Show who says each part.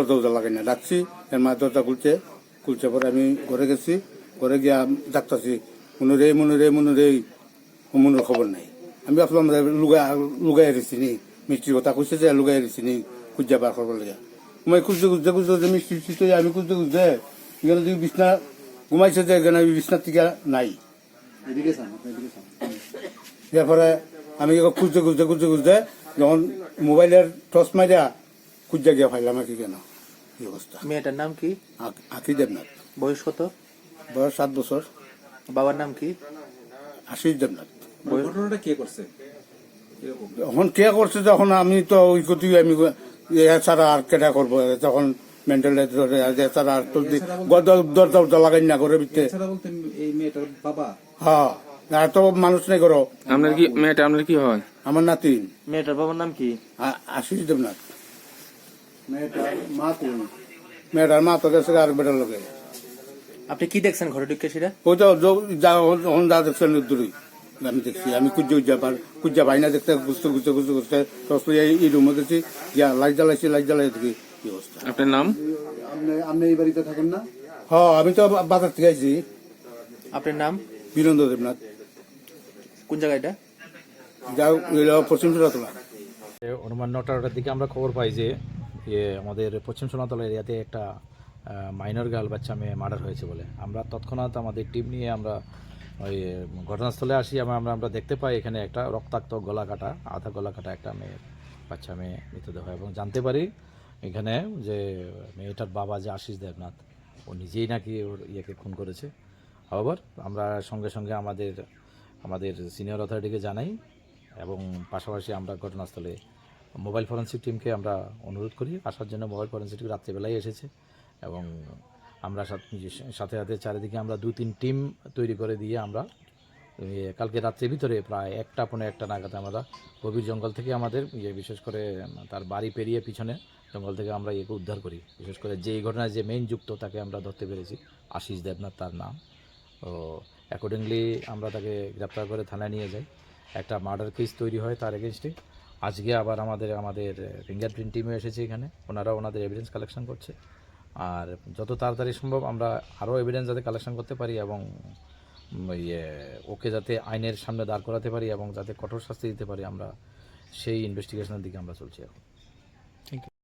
Speaker 1: দরজা লাগাই না ডাকছি, এর মা দরজা খুলছে পরে আমি ঘরে গেছি, ঘরে গিয়া ডাকতেছি মনুরে মনুর খবর নাই। আমি ভাবলাম লুগাই হারিছি নি, মিষ্টির কথা খুঁজছে যে লুগাই হারিছি নি, খুঁজা বার করবার লেগে ঘুমাই খুঁজতে মিষ্টি আমি খুঁজতে এখানে যদি বিছনা ঘুমাইছে যে এখানে বিছনার থেকে নাই। এরপরে আমি খুঁজতে যখন মোবাইলের টর্চ মারিয়া খুঁজা গিয়া ফাইলাম আর কি কেন এই অবস্থা।
Speaker 2: মেয়েটার নাম কি?
Speaker 1: আখি দেবনাথ।
Speaker 2: বয়স কত?
Speaker 1: বয়স 7 বছর।
Speaker 2: বাবার নাম কি?
Speaker 1: আশিস দেবনাথ।
Speaker 3: ঘটনাটা কে করছে?
Speaker 1: এখন কে করছে যখন আমি তো ওই কথি আমি ছাড়া আর কেটা করবো তখন মেন্টাল ছাড়া আর দরজা লাগাই না করে ভিতরে।
Speaker 3: এই মেয়েটার বাবা?
Speaker 1: হ্যাঁ, আর তো মানুষ নেই করো।
Speaker 4: আপনার কি মেয়েটা আপনার কি হয়?
Speaker 1: আমার নাতিন।
Speaker 2: মেয়েটার বাবার নাম কি?
Speaker 1: আশিস দেবনাথ। মেয়েটার মা তো গেছে আর বেটার লোকে।
Speaker 2: আপনি কি দেখছেন ঘরে ঢুকে সেটা?
Speaker 1: ওই তো যা দেখছেন দূরই আমি দেখছি। আমি কুজ্জা ভাই না দেখতে বুঝতে এই রুমে গেছি, লাইট জ্বালাই দেখি কি অবস্থা।
Speaker 4: আপনার নাম?
Speaker 1: আপনি এই বাড়িতে থাকেন না? হ্যাঁ, আমি তো বাজার থেকে আইছি।
Speaker 2: আপনার নাম?
Speaker 1: বীরেন্দ্র দেবনাথ।
Speaker 2: কোন জায়গাটা?
Speaker 1: পশ্চিম সোনাতলা।
Speaker 5: অনুমান 9টার দিকে আমরা খবর পাই যে আমাদের পশ্চিম সোনাতলা এরিয়াতে একটা মাইনর গার্ল বাচ্চা মেয়ে মার্ডার হয়েছে বলে। আমরা তৎক্ষণাৎ আমাদের টিম নিয়ে আমরা ওই ঘটনাস্থলে আসি এবং আমরা দেখতে পাই এখানে একটা রক্তাক্ত আধা গলা কাটা একটা বাচ্চা মেয়ে মৃতদেহ, এবং জানতে পারি এখানে যে মেয়েটার বাবা যে আশিস দেবনাথ ও নিজেই নাকি ওর ইয়েকে খুন করেছে। আবার আমরা সঙ্গে সঙ্গে আমাদের সিনিয়র অথরিটিকে জানাই এবং পাশাপাশি আমরা ঘটনাস্থলে মোবাইল ফরেন্সিক টিমকে আমরা অনুরোধ করি আসার জন্য। মোবাইল ফরেন্সিক রাত্রিবেলায় এসেছে এবং আমরা সাথে চারিদিকে আমরা 2-3 টিম তৈরি করে দিয়ে আমরা কালকে রাত্রের ভিতরে প্রায় 1টা নাগাদ আমরা গভীর জঙ্গল থেকে আমাদের বিশেষ করে তার বাড়ি পেরিয়ে পিছনে জঙ্গল থেকে আমরা একে উদ্ধার করি। বিশেষ করে যে এই ঘটনায় যে মেইন যুক্ত তাকে আমরা ধরতে পেরেছি, আশিস দেবনাথ তার নাম। তো অ্যাকর্ডিংলি আমরা তাকে গ্রেপ্তার করে থানায় নিয়ে যাই। একটা মার্ডার কেস তৈরি হয় তার এগেনস্টে। আজকে আবার আমাদের ফিঙ্গারপ্রিন্ট টিমও এসেছে এখানে, ওনারা ওনাদের এভিডেন্স কালেকশন করছে। আর যত তাড়াতাড়ি সম্ভব আমরা আরও এভিডেন্স যাতে কালেকশন করতে পারি এবং ওকে যাতে আইনের সামনে দাঁড় করাতে পারি এবং যাতে কঠোর শাস্তি দিতে পারি, আমরা সেই ইনভেস্টিগেশনের দিকে আমরা চলছি এখন।